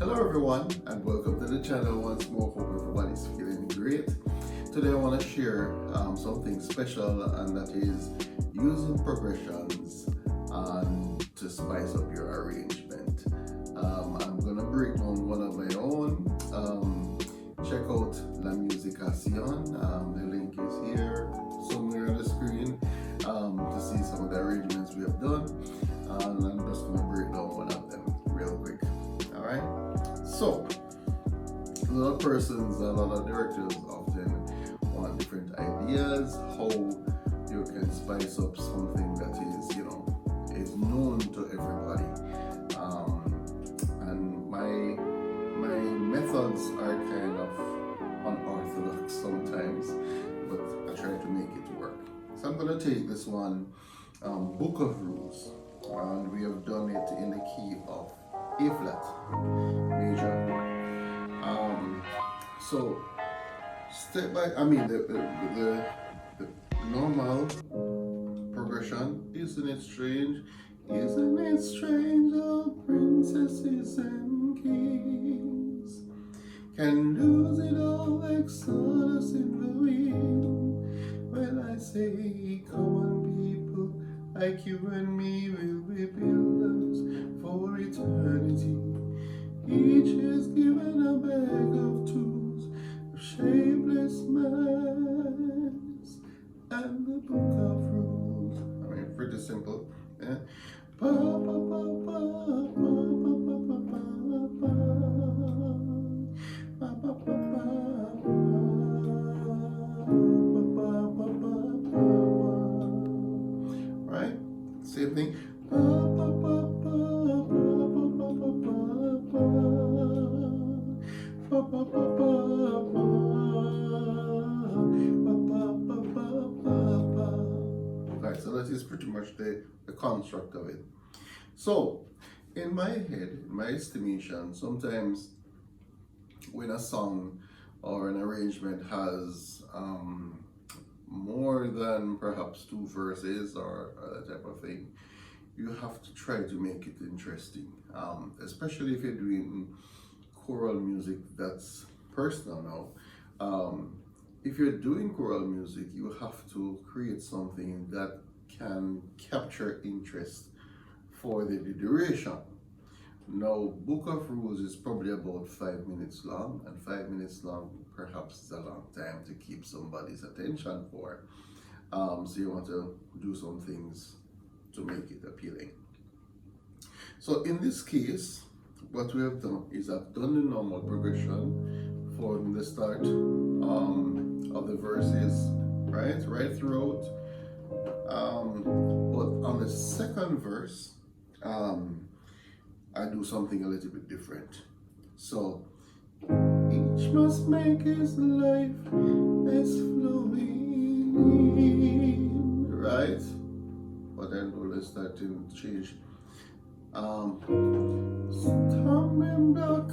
Hello everyone and welcome to the channel once more. Hope everyone is feeling great. Today I want to share something special, and that is using progressions to spice up your arrangement. I'm going to break down one of my own. Check out La Musicación. The link is here somewhere on the screen to see some of the arrangements we have done. And I'm just going to break down one of them real quick. Alright? So, a lot of persons, a lot of directors often want different ideas how you can spice up something that is known to everybody. And my methods are kind of unorthodox sometimes, but I try to make it work. So I'm going to take this one, Book of Rules, and we have done it in the key of A flat major. So step by, the normal progression. Isn't it strange? Isn't it strange how princesses and kings can lose it all like sawdust in the wind? When I say, come on people, like you and me will be builders for eternity. Each is given a bag of tools, shapeless minds, and the book of rules. I mean, pretty simple. Yeah? Pa, pa, pa, pa, pa, pa, pa, pa, pa, pa, pa, pa, pa, right? Same thing. Pa, pa, pa, pa, pa, pa, pa, pa, pa, right, so that is pretty much the construct of it. So, in my head, in my estimation, sometimes when a song or an arrangement has more than perhaps two verses or that type of thing, you have to try to make it interesting, especially if you're doing choral music that's personal now. If you're doing choral music, you have to create something that can capture interest for the duration. Now, Book of Rules is probably about 5 minutes long, and 5 minutes long perhaps is a long time to keep somebody's attention for. So you want to do some things to make it appealing. So in this case, what we have done is I've done the normal progression from the start of the verses, right throughout. But on the second verse, I do something a little bit different. So each must make his life as flowing, right? But then we'll start to change. Stumbling block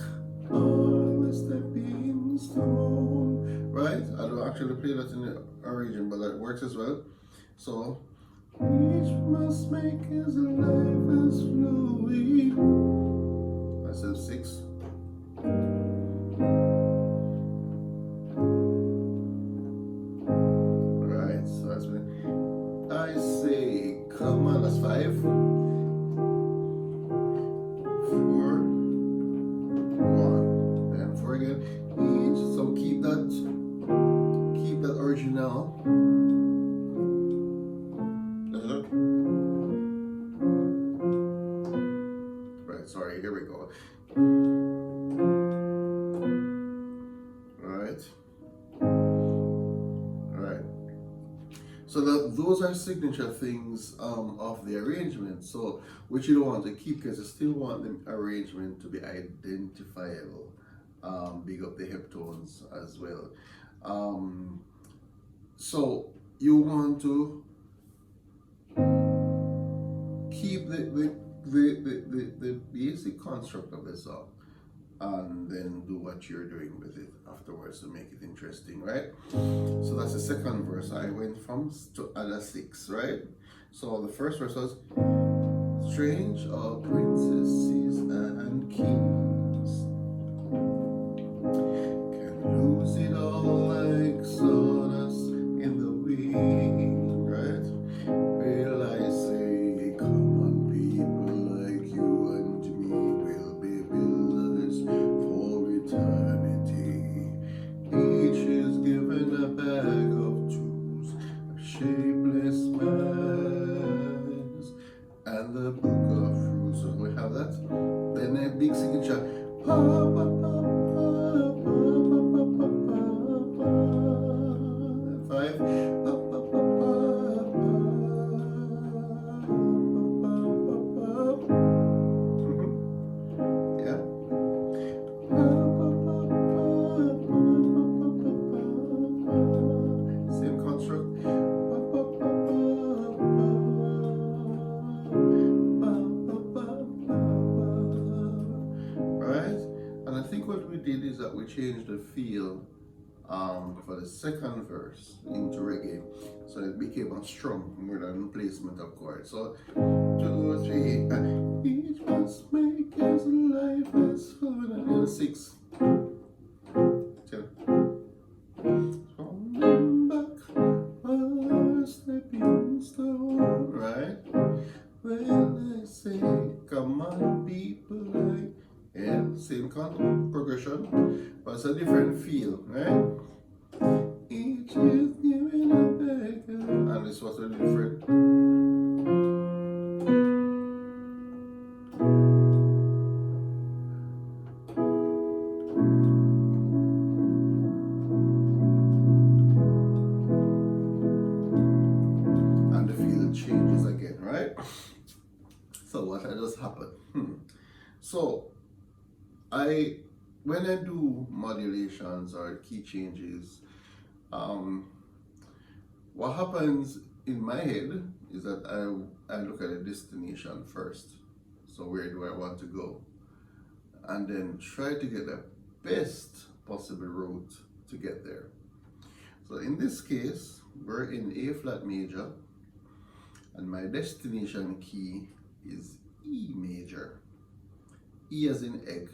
or a stepping stone, right? I don't actually play that in the origin, but that works as well. So each must make his life as flowing. I said 6. Right, so that's when I say come on, that's 5. 4, 1, and 4 again. Each, so keep that original. Right, sorry, here we go. Alright. So those are signature things of the arrangement. So which you don't want to keep, because you still want the arrangement to be identifiable. Big up the heptones as well. So you want to keep the basic construct of the song, and then do what you're doing with it afterwards to make it interesting, right? So that's the second verse. I went from to other 6, right? So the first verse was strange are princesses and kings Can lose it all like sawdust in the wind, right? Will I say, come on, people like you and me will be builders for eternity. Each is given a bag of tools, a shapeless mass, and the book of rules. So we have that. Then a big signature. Pa, pa, pa, pa, pa, pa, pa, pa, pa. Five. Pa, pa, pa, yeah. Same construct. Right? And I think what we did is that we changed the feel for the second verse into reggae, so it became a strum more than placement of chords. So 2, 3, each must make his life as fun, and then 6. Falling back a stepping stone, right? When I say, come on, people, like, yeah, same kind of progression, but it's a different feel, right? Each is giving a back, and this was a different. And the feel changes again, right? So what had just happened? So when I do modulations or key changes, what happens in my head is that I look at a destination first. So where do I want to go? And then try to get the best possible route to get there. So in this case, we're in A flat major, and my destination key is E major. E as in egg.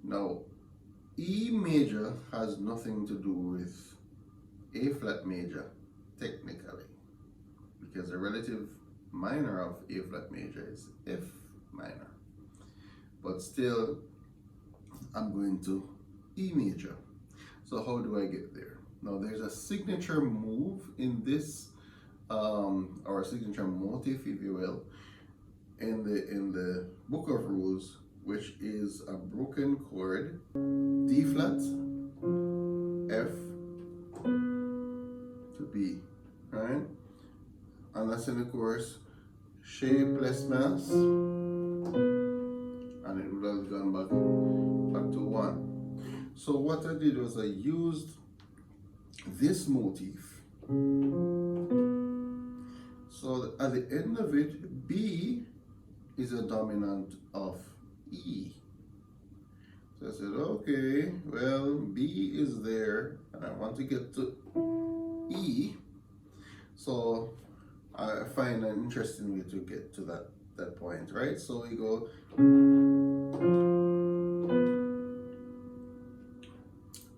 Now, E major has nothing to do with A flat major, technically, because the relative minor of A flat major is F minor. But still, I'm going to E major. So how do I get there? Now, there's a signature move in this, or a signature motif, if you will, in the book of rules, which is a broken chord, D flat, F to B, right? And that's in the chorus, shapeless mass, and it would have gone back to 1. So what I did was I used this motif. So at the end of it, B is a dominant of E. So I said, okay, well, B is there, and I want to get to E. So I find an interesting way to get to that point, right? So we go,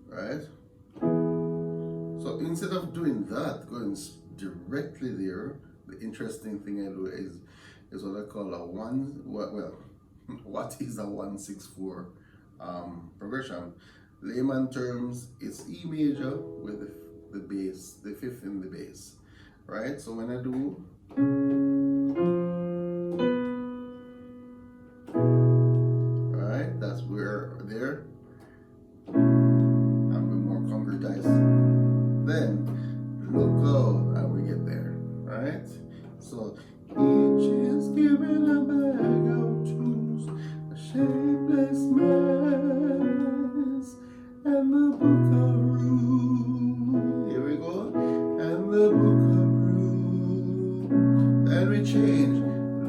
right? So instead of doing that, going directly there, the interesting thing I do is what I call a what is a 1-6-4 progression? Layman terms, it's E major with the bass, the 5th in the bass, right? So when I do, right, that's where there, and we're more concretized. Then look out, and we get there, right? So each is given a bag of tools, a shapeless mass, and the book of rules. Here we go. And the book of rules. Then we change.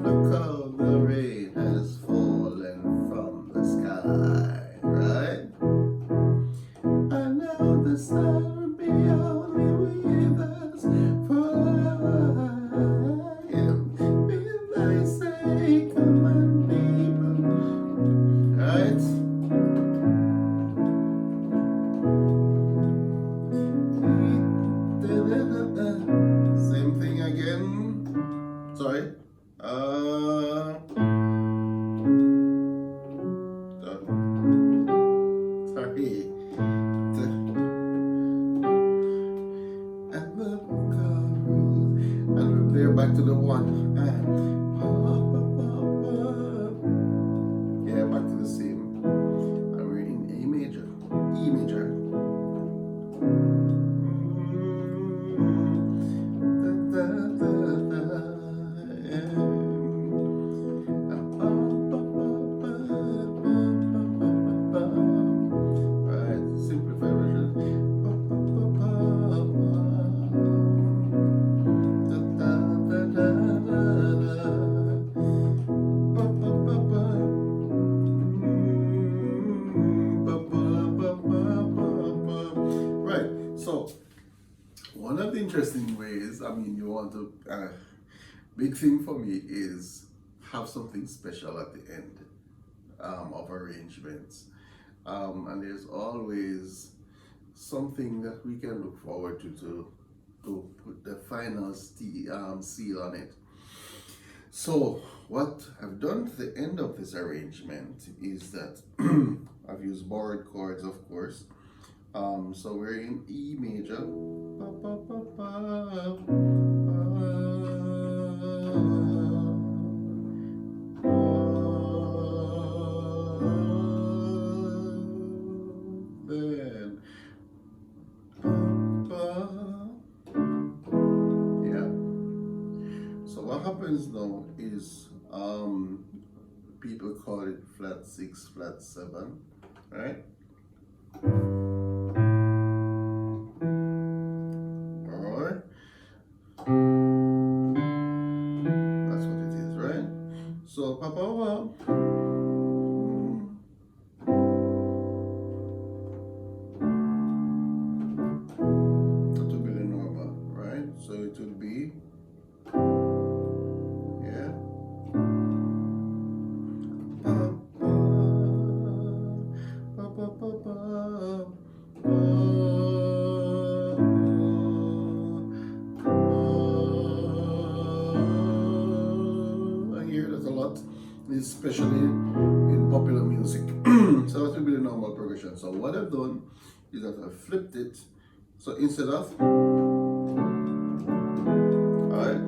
Look how the rain has fallen from the sky, right? And now the sun will be only with us forever. Come on, people, right? Sorry. Sorry. And we're there back to the one. Yeah, back to the same. And we're in A major. E major. Right. So one of the interesting ways, I mean, you want to, big thing for me is have something special at the end of arrangements. And there's always something that we can look forward to put the final seal on it. So what I've done at the end of this arrangement is that I've used borrowed chords, of course. So we're in E major. Then yeah. So what happens now is people call it flat 6, flat 7, right? Alright. That's what it is, right? So papa. That would be the normal, right? So it would be, yeah. I hear that a lot, especially in popular music. So that will be the normal progression. So what I've done is that I've flipped it. So instead of, alright,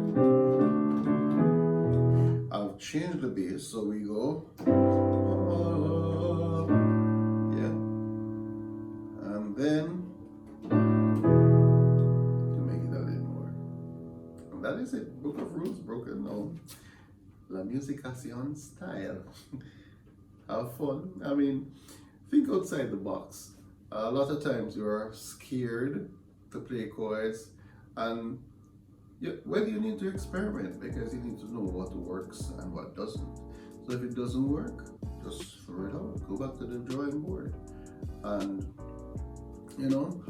I've changed the bass. So we go, yeah, and then to make it a little more. And that is it. Book of rules broken now. La musicación style. Have fun. I mean, think outside the box. A lot of times you're scared to play chords, and well, you need to experiment because you need to know what works and what doesn't. So if it doesn't work, just throw it out. Go back to the drawing board, and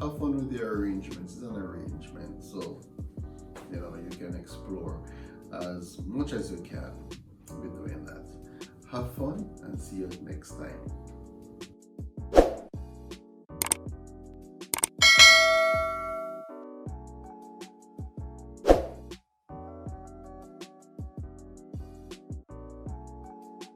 have fun with the arrangements. It's an arrangement, so you can explore as much as you can with doing that. Have fun and see you next time.